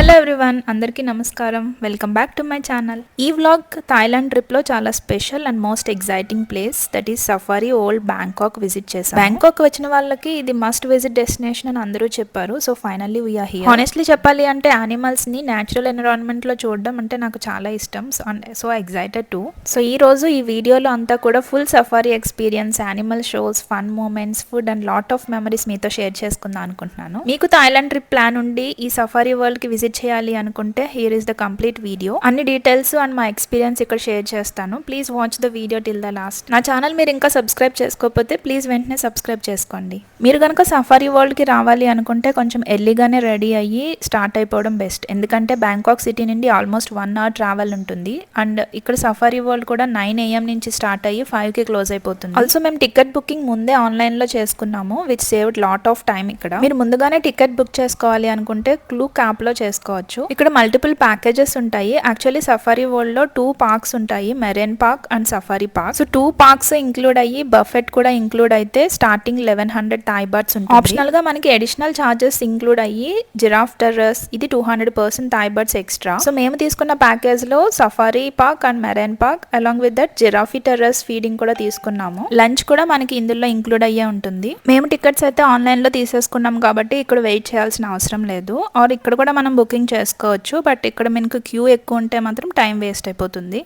Hello everyone, అందరికీ నమస్కారం. Welcome back to my channel. ఈ వ్లాగ్ థాయిలాండ్ ట్రిప్లో చాలా special and most exciting place, that is Safari World Bangkok visit చేశాను. Bangkok వచ్చిన వాళ్ళకి ఇది మస్ట్ విజిట్ డెస్టినేషన్ అని అందరూ చెప్పారు. So finally we're here. Honestly చెప్పాలి అంటే యానిమల్స్ ని న్యాచురల్ ఎన్విరాన్మెంట్ లో చూడడం అంటే నాకు చాలా ఇష్టం. So excited to. సో ఈ రోజు ఈ వీడియోలో అంతా కూడా full safari experience, animal shows, fun moments, food and lot of memories మీతో షేర్ చేసుకుందాం అనుకుంటున్నాను. మీకు థాయిలాండ్ ట్రిప్ ప్లాన్ ఉండి ఈ సఫారీ వరల్డ్ కి విజిట్ చేయాలి అనుకుంటే here is the complete video. అన్ని డీటెయిల్స్ అండ్ మా ఎక్స్పీరియన్స్ ఇక్కడ షేర్ చేస్తాను. Please watch the video till the last. నా ఛానల్ మీరు ఇంకా సబ్స్క్రైబ్ చేసుకోకపోతే ప్లీజ్ వెంటనే సబ్స్క్రైబ్ చేసుకోండి. మీరు కనుక సఫారీ వరల్డ్ కి రావాలి అనుకుంటే కొంచెం ఎర్లీగానే రెడీ అయ్యి స్టార్ట్ అయిపోవడం బెస్ట్. ఎందుకంటే బ్యాంకాక్ సిటీ నుండి ఆల్మోస్ట్ 1 hour ట్రావెల్ ఉంటుంది. అండ్ ఇక్కడ సఫారీ వరల్డ్ కూడా 9 AM నుంచి స్టార్ట్ అయ్యి 5 కి క్లోజ్ అయిపోతుంది. ఆల్సో మేము టికెట్ బుకింగ్ ముందే ఆన్లైన్ లో చేసుకున్నాము, which saved lot of time. ఇక్కడ మీరు ముందుగానే టికెట్ బుక్ చేసుకోవాలి అనుకుంటే క్లూక్ యాప్ లో చేసుకోవచ్చు. ఇక్కడ మల్టిపుల్ ప్యాకేజెస్ ఉంటాయి. యాక్చువల్లీ సఫారీ వరల్డ్ లో 2 పార్క్స్ ఉంటాయి, marine park and safari park. So 2 parks include అయ్యి బఫెట్ కూడా ఇంక్లూడ్ అయితే స్టార్టింగ్ 1100 థాయ్ బాట్స్ ఉంటుంది. ఆప్షనల్ గా మనకి అడిషనల్ చార్జెస్ ఇంక్లూడ్ అయ్యి జిరాఫ్ టెర్రస్, ఇది 200% థాయ్ బాట్స్ ఎక్స్ట్రా. సో మేము తీసుకున్న ప్యాకేజ్ లో safari park and marine park along with that giraffe terrace feeding కూడా తీసుకున్నాము. లంచ్ కూడా మనకి ఇందులో ఇంక్లూడ్ అయ్యే ఉంటుంది. మేము టికెట్స్ అయితే ఆన్లైన్ లో తీసేసుకున్నాం కాబట్టి ఇక్కడ వెయిట్ చేయాల్సిన అవసరం లేదు. ఆర్ ఇక్కడ కూడా మనం బుకింగ్ చేసుకోవచ్చు, బట్ ఇక్కడ మనకు క్యూ ఎక్కువ ఉంటే మాత్రం టైం వేస్ట్ అయిపోతుంది.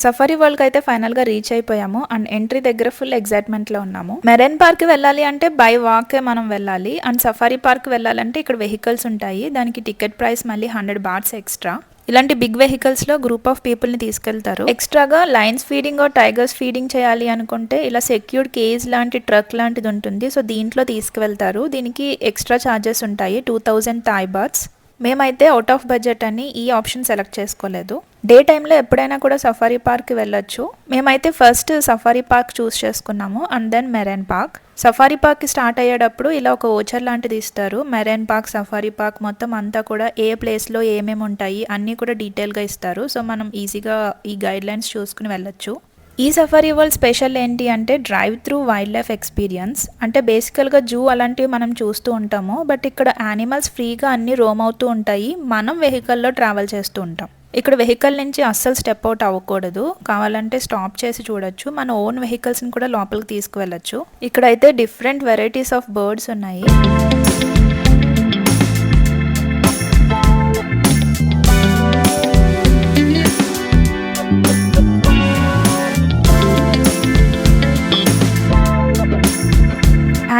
సఫారీ వరల్డ్ అయితే ఫైనల్ గా రీచ్ అయిపోయాము అండ్ ఎంట్రీ దగ్గర ఫుల్ ఎగ్జైట్మెంట్ లో ఉన్నాము. మెరైన్ పార్క్ వెళ్ళాలి అంటే బై వాకే మనం వెళ్ళాలి. అండ్ సఫారీ పార్క్ వెళ్ళాలంటే ఇక్కడ వెహికల్స్ ఉంటాయి, దానికి టికెట్ ప్రైస్ మళ్ళీ 100 బాట్స్ ఎక్స్ట్రా. ఇలాంటి బిగ్ వెహికల్స్ లో గ్రూప్ ఆఫ్ పీపుల్ ని తీసుకెళ్తారు. ఎక్స్ట్రాగా లయన్స్ ఫీడింగ్ టైగర్స్ ఫీడింగ్ చేయాలి అనుకుంటే ఇలా సెక్యూర్డ్ కేజ్ లాంటి ట్రక్ లాంటిది ఉంటుంది. సో దీంట్లో తీసుకువెళ్తారు. దీనికి ఎక్స్ట్రా చార్జెస్ ఉంటాయి, 2000 థాయ్ బాట్స్. మేమైతే అవుట్ ఆఫ్ బడ్జెట్ అని ఈ ఆప్షన్ సెలెక్ట్ చేసుకోలేదు. డే టైంలో ఎప్పుడైనా కూడా సఫారీ పార్క్ వెళ్ళొచ్చు. మేమైతే ఫస్ట్ సఫారీ పార్క్ చూస్ చేసుకున్నాము and then marine park. Safari park start అయ్యేటప్పుడు ఇలా ఒక ఓచర్ లాంటిది ఇస్తారు. మెరైన్ పార్క్, సఫారీ పార్క్ మొత్తం అంతా కూడా ఏ ప్లేస్లో ఏమేమి ఉంటాయి అన్నీ కూడా డీటెయిల్గా ఇస్తారు. సో మనం ఈజీగా ఈ గైడ్ లైన్స్ చూసుకుని వెళ్ళొచ్చు. ఈ సఫారీ వరల్డ్ స్పెషల్ ఏంటి అంటే drive through wild life experience. అంటే బేసికల్గా జూ అలాంటివి మనం చూస్తూ ఉంటాము, బట్ ఇక్కడ యానిమల్స్ ఫ్రీగా అన్ని రోమ్ అవుతూ ఉంటాయి. మనం వెహికల్లో ట్రావెల్ చేస్తూ ఉంటాం. ఇక్కడ వెహికల్ నుంచి అస్సలు స్టెప్ అవుట్ అవ్వకూడదు. కావాలంటే స్టాప్ చేసి చూడొచ్చు. మన ఓన్ వెహికల్స్ని కూడా లోపలికి తీసుకువెళ్ళచ్చు. ఇక్కడైతే డిఫరెంట్ వెరైటీస్ ఆఫ్ బర్డ్స్ ఉన్నాయి.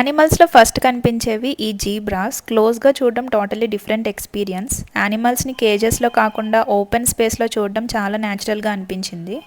యానిమల్స్లో ఫస్ట్ కనిపించేవి ఈ జీబ్రాస్. క్లోజ్గా చూడడం టోటలీ డిఫరెంట్ ఎక్స్పీరియన్స్. యానిమల్స్ని కేజెస్లో కాకుండా ఓపెన్ స్పేస్లో చూడడం చాలా న్యాచురల్గా అనిపించింది.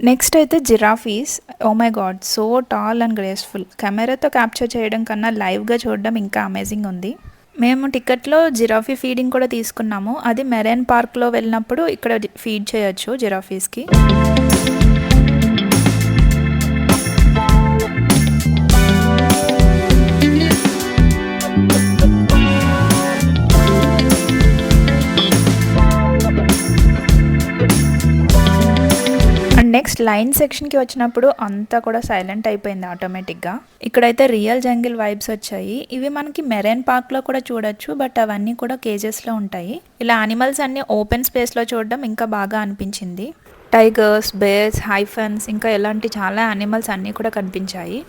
నెక్స్ట్ అయితే giraffes. Oh my god, so tall and graceful. కెమెరాతో క్యాప్చర్ చేయడం కన్నా లైవ్గా చూడడం ఇంకా అమేజింగ్ ఉంది. మేము టికెట్లో జిరాఫీ ఫీడింగ్ కూడా తీసుకున్నాము. అది మెరైన్ పార్క్లో వెళ్ళినప్పుడు ఇక్కడ ఫీడ్ చేయొచ్చు జిరాఫీస్కి. నెక్స్ట్ లైన్ సెక్షన్కి వచ్చినప్పుడు అంతా కూడా సైలెంట్ అయిపోయింది ఆటోమేటిక్గా. ఇక్కడైతే రియల్ జంగిల్ వైబ్స్ వచ్చాయి. ఇవి మనకి మెరైన్ పార్క్లో కూడా చూడొచ్చు, బట్ అవన్నీ కూడా కేజెస్లో ఉంటాయి. ఇలా యానిమల్స్ అన్ని ఓపెన్ స్పేస్లో చూడడం ఇంకా బాగా అనిపించింది. టైగర్స్, బేర్స్, హైఫన్స్, ఇంకా ఇలాంటి చాలా యానిమల్స్ అన్నీ కూడా కనిపించాయి.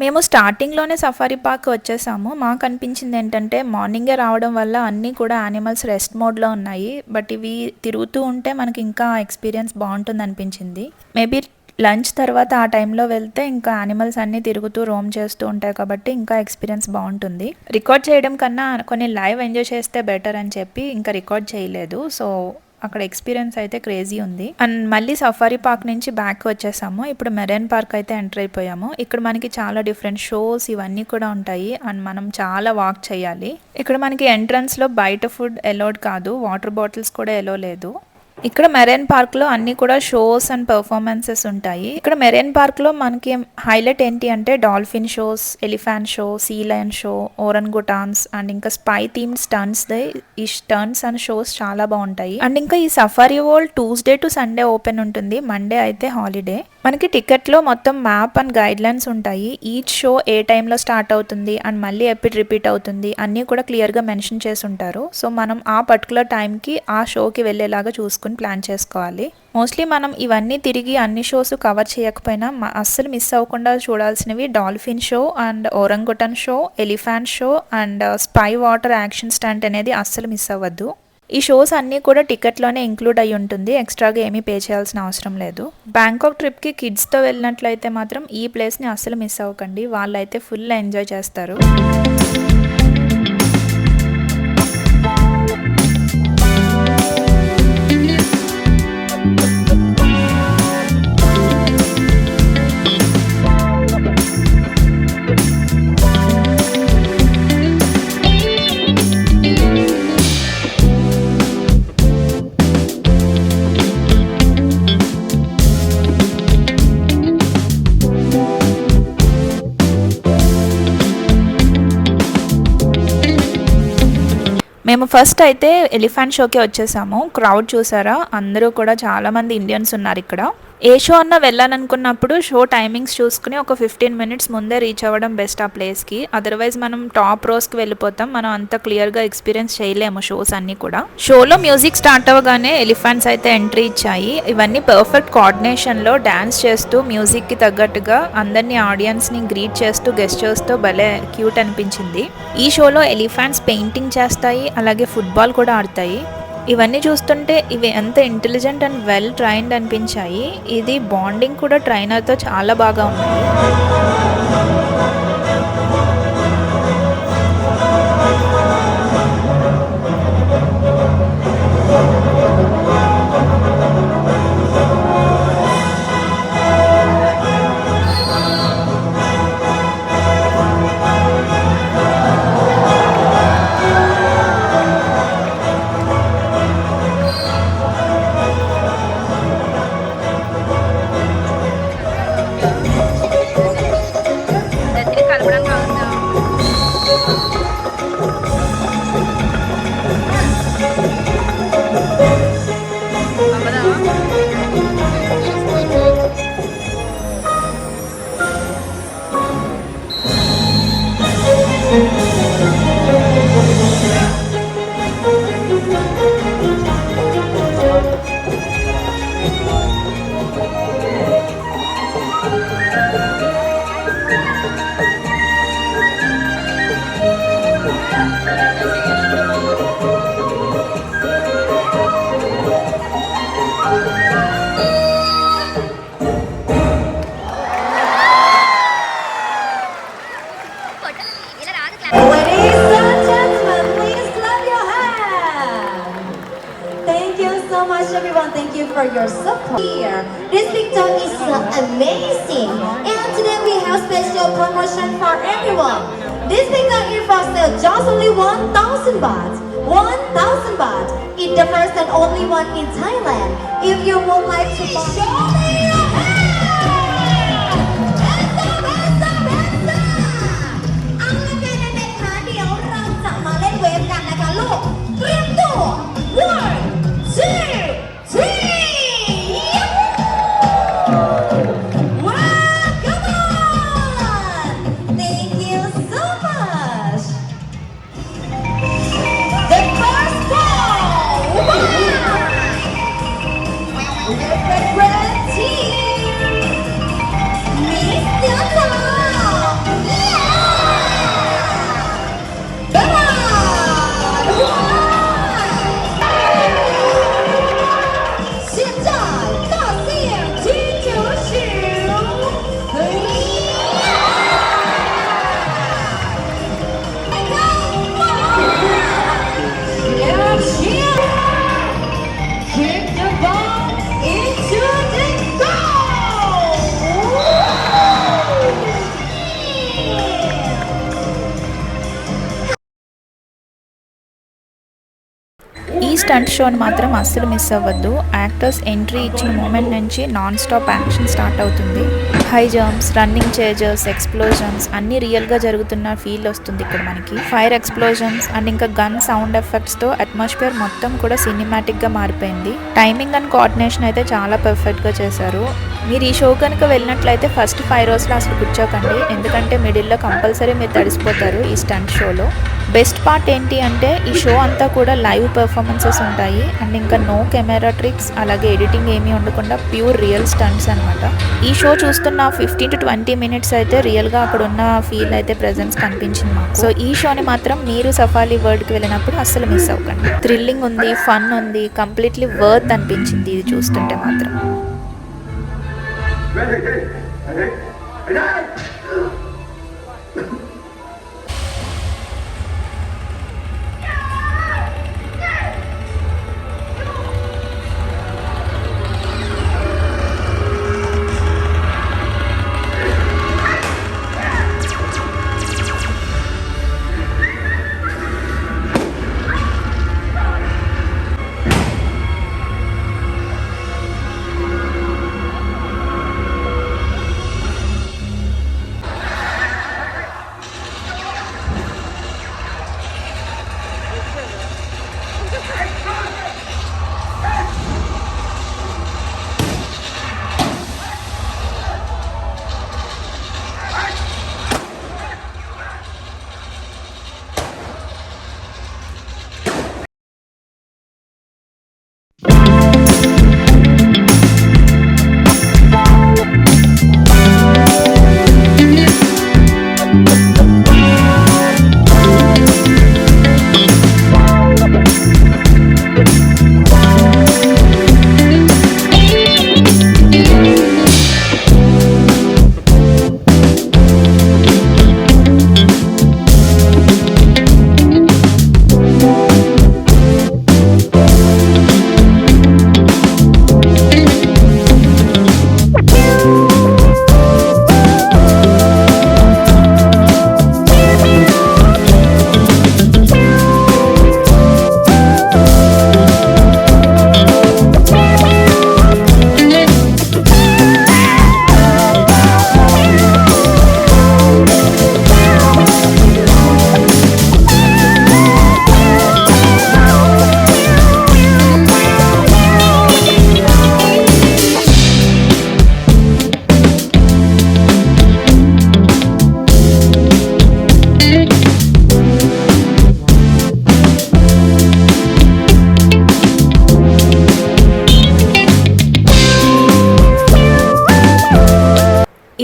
మేము స్టార్టింగ్లోనే సఫారీ పార్క్ వచ్చేసాము. మాకు అనిపించింది ఏంటంటే మార్నింగే రావడం వల్ల అన్నీ కూడా యానిమల్స్ రెస్ట్ మోడ్లో ఉన్నాయి, బట్ ఇవి తిరుగుతూ ఉంటే మనకి ఇంకా ఎక్స్పీరియన్స్ బాగుంటుంది అనిపించింది. మేబీ లంచ్ తర్వాత ఆ టైంలో వెళ్తే ఇంకా యానిమల్స్ అన్నీ తిరుగుతూ రోమ్ చేస్తూ ఉంటాయి కాబట్టి ఇంకా ఎక్స్పీరియన్స్ బాగుంటుంది. రికార్డ్ చేయడం కన్నా కొన్ని లైవ్ ఎంజాయ్ చేస్తే బెటర్ అని చెప్పి ఇంకా రికార్డ్ చేయలేదు. సో అక్కడ ఎక్స్పీరియన్స్ అయితే క్రేజీ ఉంది. అండ్ మళ్ళీ సఫారీ పార్క్ నుంచి బ్యాక్ వచ్చేసాము. ఇప్పుడు మెరైన్ పార్క్ అయితే ఎంటర్ అయిపోయాము. ఇక్కడ మనకి చాలా డిఫరెంట్ షోస్ ఇవన్నీ కూడా ఉంటాయి అండ్ మనం చాలా వాక్ చేయాలి. ఇక్కడ మనకి ఎంట్రన్స్ లో బయట ఫుడ్ ఎలోడ్ కాదు, వాటర్ బాటిల్స్ కూడా ఎలో లేదు. ఇక్కడ మెరైన్ పార్క్ లో అన్ని కూడా షోస్ అండ్ పర్ఫార్మెన్సెస్ ఉంటాయి. ఇక్కడ మెరైన్ పార్క్ లో మనకి హైలైట్ ఏంటి అంటే dolphin shows, elephant show, sea lion show, orangutans and ఇంకా స్పై థీమ్డ్ స్టంట్స్. ఈ స్టంట్స్ అండ్ షోస్ చాలా బాగుంటాయి. అండ్ ఇంకా ఈ safari world Tuesday to Sunday open ఉంటుంది, మండే అయితే హాలిడే. మనకి టికెట్ లో మొత్తం మ్యాప్ అండ్ గైడ్ లైన్స్ ఉంటాయి. ఈచ్ షో ఏ టైంలో స్టార్ట్ అవుతుంది అండ్ మళ్ళీ ఎప్పుడు రిపీట్ అవుతుంది అన్నీ కూడా క్లియర్ గా మెన్షన్ చేసి ఉంటారు. సో మనం ఆ పర్టికులర్ టైంకి ఆ షోకి వెళ్ళేలాగా చూసుకుని ప్లాన్ చేసుకోవాలి. మోస్ట్లీ మనం ఇవన్నీ తిరిగి అన్ని షోస్ కవర్ చేయకపోయినా అస్సలు మిస్ అవ్వకుండా చూడాల్సినవి dolphin show and orangutan show, elephant show and spy water action stunt అనేది అస్సలు మిస్ అవ్వద్దు. ఈ షోస్ అన్నీ కూడా టికెట్లోనే ఇంక్లూడ్ అయి ఉంటుంది, ఎక్స్ట్రాగా ఏమీ పే చేయాల్సిన అవసరం లేదు. బ్యాంకాక్ ట్రిప్కి కిడ్స్తో వెళ్ళినట్లయితే మాత్రం ఈ ప్లేస్ని అస్సలు మిస్ అవ్వకండి, వాళ్ళైతే ఫుల్ ఎంజాయ్ చేస్తారు. మేము ఫస్ట్ అయితే ఎలిఫెంట్ షోకి వచ్చేసాము. క్రౌడ్ చూసారా, అందరూ కూడా చాలా మంది ఇండియన్స్ ఉన్నారు ఇక్కడ. ఏ షో అన్నా వెళ్ళాలనుకున్నప్పుడు షో టైమింగ్స్ చూసుకుని ఒక 15 మినిట్స్ ముందే రీచ్ అవ్వడం బెస్ట్ ఆ ప్లేస్కి. అదర్వైజ్ మనం టాప్ రోస్కి వెళ్ళిపోతాం, మనం అంత క్లియర్గా ఎక్స్పీరియన్స్ చేయలేము షోస్ అన్నీ కూడా. షోలో మ్యూజిక్ స్టార్ట్ అవ్వగానే ఎలిఫెంట్స్ అయితే ఎంట్రీ ఇచ్చాయి. ఇవన్నీ పర్ఫెక్ట్ కోఆర్డినేషన్లో డాన్స్ చేస్తూ మ్యూజిక్కి తగ్గట్టుగా అందరినీ ఆడియన్స్ని గ్రీట్ చేస్తూ గెస్చర్స్తో భలే క్యూట్ అనిపించింది. ఈ షోలో ఎలిఫెంట్స్ పెయింటింగ్ చేస్తాయి, అలాగే ఫుట్బాల్ కూడా ఆడతాయి. ఇవన్నీ చూస్తుంటే ఇవి ఎంత ఇంటెలిజెంట్ అండ్ వెల్ ట్రైన్డ్ అనిపించాయి. ఇది బాండింగ్ కూడా ట్రైనర్తో చాలా బాగా ఉన్నాయి. Everyone, thank you for your support. Here, this TikTok is amazing, and today we have special promotion for everyone. This TikTok earphone sale just only 1,000 baht. 1,000 baht. It's the first and only one in Thailand. If you would like to show me your hand,เอาละค่ะเด็กๆค่ะเดี๋ยวเราจะมาเล่นเวฟกันนะคะลูกเตรียมตัว 1, 2, 3. Red stunt షోని మాత్రం అస్సలు miss అవ్వద్దు. Actors entry ఇచ్చిన moment నుంచి non stop action start అవుతుంది. High jumps, running changes, explosions అన్ని real గా జరుగుతున్న ఫీల్ వస్తుంది ఇక్కడ మనకి. ఫైర్ ఎక్స్ప్లోజన్స్ అండ్ ఇంకా గన్ సౌండ్ ఎఫెక్ట్స్ తో అట్మాస్ఫియర్ మొత్తం కూడా సినిమాటిక్ గా మారిపోయింది. టైమింగ్ అండ్ కోఆర్డినేషన్ అయితే చాలా పర్ఫెక్ట్ గా చేశారు. మీరు ఈ షో కనుక వెళ్ళినట్లయితే ఫస్ట్ 5 rows లో అసలు కూర్చోకండి, ఎందుకంటే మిడిల్లో కంపల్సరీ మీరు తడిసిపోతారు ఈ స్టంట్ షోలో. బెస్ట్ పార్ట్ ఏంటి అంటే ఈ షో అంతా కూడా లైవ్ పెర్ఫార్మెన్సెస్ ఉంటాయి అండ్ ఇంకా నో కెమెరా ట్రిక్స్, అలాగే ఎడిటింగ్ ఏమీ ఉండకుండా ప్యూర్ రియల్ స్టంట్స్ అనమాట. ఈ షో చూస్తున్న 15 to 20 minutes అయితే రియల్గా అక్కడ ఉన్న ఫీల్ అయితే ప్రెజెన్స్ కనిపించింది మాకు. సో ఈ షోని మాత్రం మీరు సఫారీ వరల్డ్కి వెళ్ళినప్పుడు అస్సలు మిస్ అవ్వకండి. థ్రిల్లింగ్ ఉంది, ఫన్ ఉంది, కంప్లీట్లీ వర్త్ అనిపించింది ఇది చూస్తుంటే మాత్రం.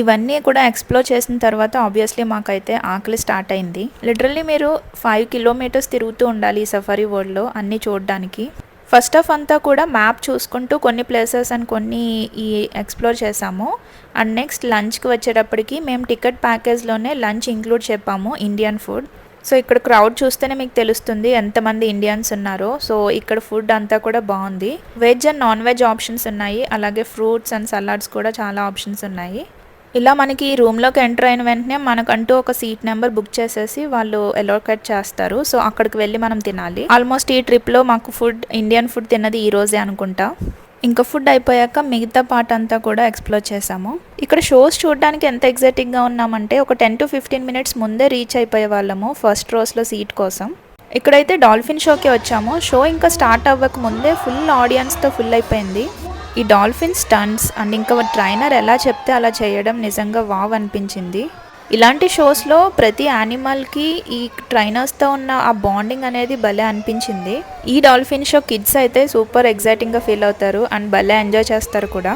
ఇవన్నీ కూడా ఎక్స్ప్లోర్ చేసిన తర్వాత ఆబ్వియస్లీ మాకైతే ఆకలి స్టార్ట్ అయింది. లిటరల్లీ మీరు 5 kilometers తిరుగుతూ ఉండాలి ఈ సఫారీ వరల్డ్లో అన్నీ చూడడానికి. ఫస్ట్ ఆఫ్ అంతా కూడా మ్యాప్ చూసుకుంటూ కొన్ని ప్లేసెస్ అండ్ కొన్ని ఈ ఎక్స్ప్లోర్ చేసాము. అండ్ నెక్స్ట్ లంచ్కి వచ్చేటప్పటికి మేము టికెట్ ప్యాకేజ్లోనే లంచ్ ఇంక్లూడ్ చెప్పాము, ఇండియన్ ఫుడ్. సో ఇక్కడ క్రౌడ్ చూస్తేనే మీకు తెలుస్తుంది ఎంతమంది ఇండియన్స్ ఉన్నారో. సో ఇక్కడ ఫుడ్ అంతా కూడా బాగుంది. Veg and non veg options ఉన్నాయి, అలాగే ఫ్రూట్స్ అండ్ సలాడ్స్ కూడా చాలా ఆప్షన్స్ ఉన్నాయి. ఇలా మనకి రూమ్లోకి ఎంటర్ అయిన వెంటనే మనకంటూ ఒక సీట్ నెంబర్ బుక్ చేసేసి వాళ్ళు అలోకేట్ చేస్తారు. సో అక్కడికి వెళ్ళి మనం తినాలి. ఆల్మోస్ట్ ఈ ట్రిప్లో మాకు ఇండియన్ ఫుడ్ తిన్నది ఈ రోజే అనుకుంటా. ఇంకా ఫుడ్ అయిపోయాక మిగతా పార్ట్ అంతా కూడా ఎక్స్ప్లోర్ చేసాము. ఇక్కడ షోస్ చూడడానికి ఎంత ఎగ్జైటింగ్గా ఉన్నామంటే ఒక 10 to 15 minutes ముందే రీచ్ అయిపోయే వాళ్ళము ఫస్ట్ రోస్లో సీట్ కోసం. ఇక్కడైతే డాల్ఫిన్ షోకి వచ్చాము. షో ఇంకా స్టార్ట్ అవ్వక ముందే ఫుల్ ఆడియన్స్తో ఫుల్ అయిపోయింది. ఈ డాల్ఫిన్ స్టంట్స్ అండ్ ఇంకా ట్రైనర్ ఎలా చెప్తే అలా చేయడం నిజంగా వావ్ అనిపించింది. ఇలాంటి షోస్లో ప్రతి యానిమల్కి ఈ ట్రైనర్స్తో ఉన్న ఆ బాండింగ్ అనేది భలే అనిపించింది. ఈ డాల్ఫిన్ షో కిడ్స్ అయితే సూపర్ ఎగ్జైటింగ్గా ఫీల్ అవుతారు అండ్ భలే ఎంజాయ్ చేస్తారు కూడా.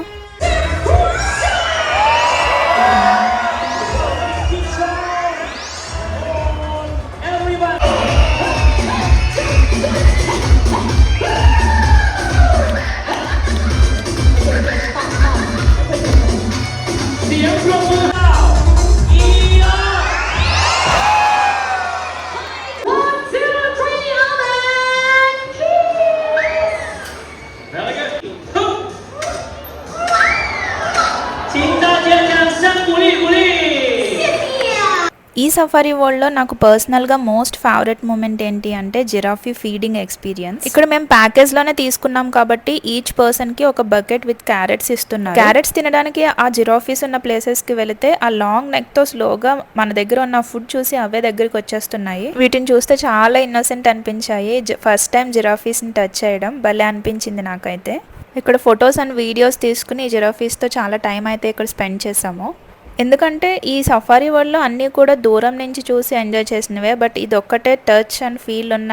ఈ సఫారీ వరల్డ్ లో నాకు పర్సనల్ గా మోస్ట్ ఫేవరెట్ మూమెంట్ ఏంటి అంటే జిరాఫీ ఫీడింగ్ ఎక్స్పీరియన్స్. ఇక్కడ మేము ప్యాకేజ్ లోనే తీసుకున్నాం కాబట్టి ఈచ్ పర్సన్ కి ఒక బకెట్ విత్ క్యారెట్స్ ఇస్తున్నారు. క్యారెట్స్ తినడానికి ఆ జిరాఫీస్ ఉన్న ప్లేసెస్ కి వెళితే ఆ లాంగ్ నెక్ తో స్లోగా మన దగ్గర ఉన్న ఫుడ్ చూసి అవే దగ్గరికి వచ్చేస్తున్నాయి. వీటిని చూస్తే చాలా ఇన్నోసెంట్ అనిపించాయి. ఫస్ట్ టైం జిరాఫీస్ ని టచ్ చేయడం భలే అనిపించింది నాకైతే. ఇక్కడ ఫొటోస్ అండ్ వీడియోస్ తీసుకుని ఈ జిరాఫీస్ తో చాలా టైం అయితే ఇక్కడ స్పెండ్ చేసాము. ఎందుకంటే ఈ సఫారీ వరల్డ్లో అన్నీ కూడా దూరం నుంచి చూసి ఎంజాయ్ చేసినవే, బట్ ఇది ఒక్కటే టచ్ అండ్ ఫీల్ ఉన్న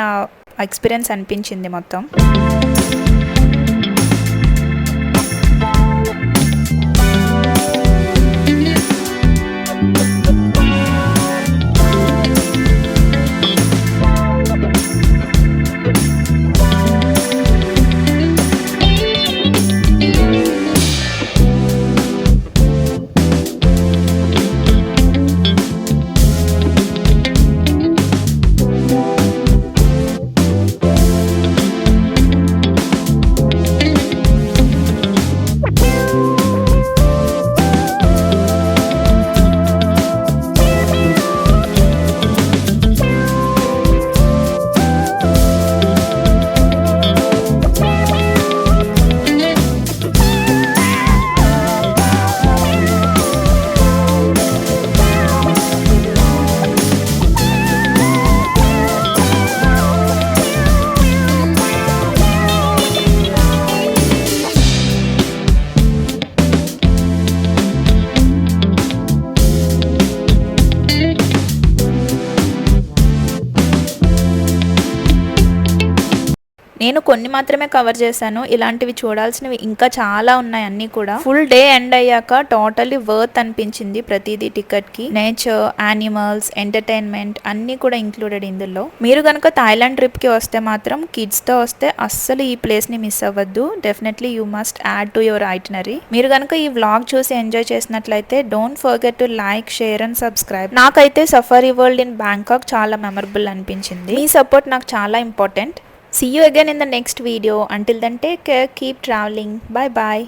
ఎక్స్పీరియన్స్ అనిపించింది మొత్తం. నేను కొన్ని మాత్రమే కవర్ చేశాను. ఇలాంటివి చూడాల్సినవి ఇంకా చాలా ఉన్నాయి. అన్ని కూడా ఫుల్ డే ఎండ్ అయ్యాక టోటల్లీ వర్త్ అనిపించింది. ప్రతిదీ టికెట్ కి నేచర్, యానిమల్స్, ఎంటర్టైన్మెంట్ అన్ని కూడా ఇంక్లూడెడ్ ఇందులో. మీరు కనుక థాయిలాండ్ ట్రిప్ కి వస్తే మాత్రం కిడ్స్ తో వస్తే అస్సలు ఈ ప్లేస్ ని మిస్ అవ్వద్దు. Definitely you must add to your itinerary. మీరు కనుక ఈ వ్లాగ్ చూసి ఎంజాయ్ చేసినట్లయితే don't forget to like, share and subscribe. నాకైతే సఫారీ వరల్డ్ ఇన్ బ్యాంకాక్ చాలా మెమరబుల్ అనిపించింది. మీ సపోర్ట్ నాకు చాలా important. See you again in the next video. Until then, take care, keep traveling. Bye bye.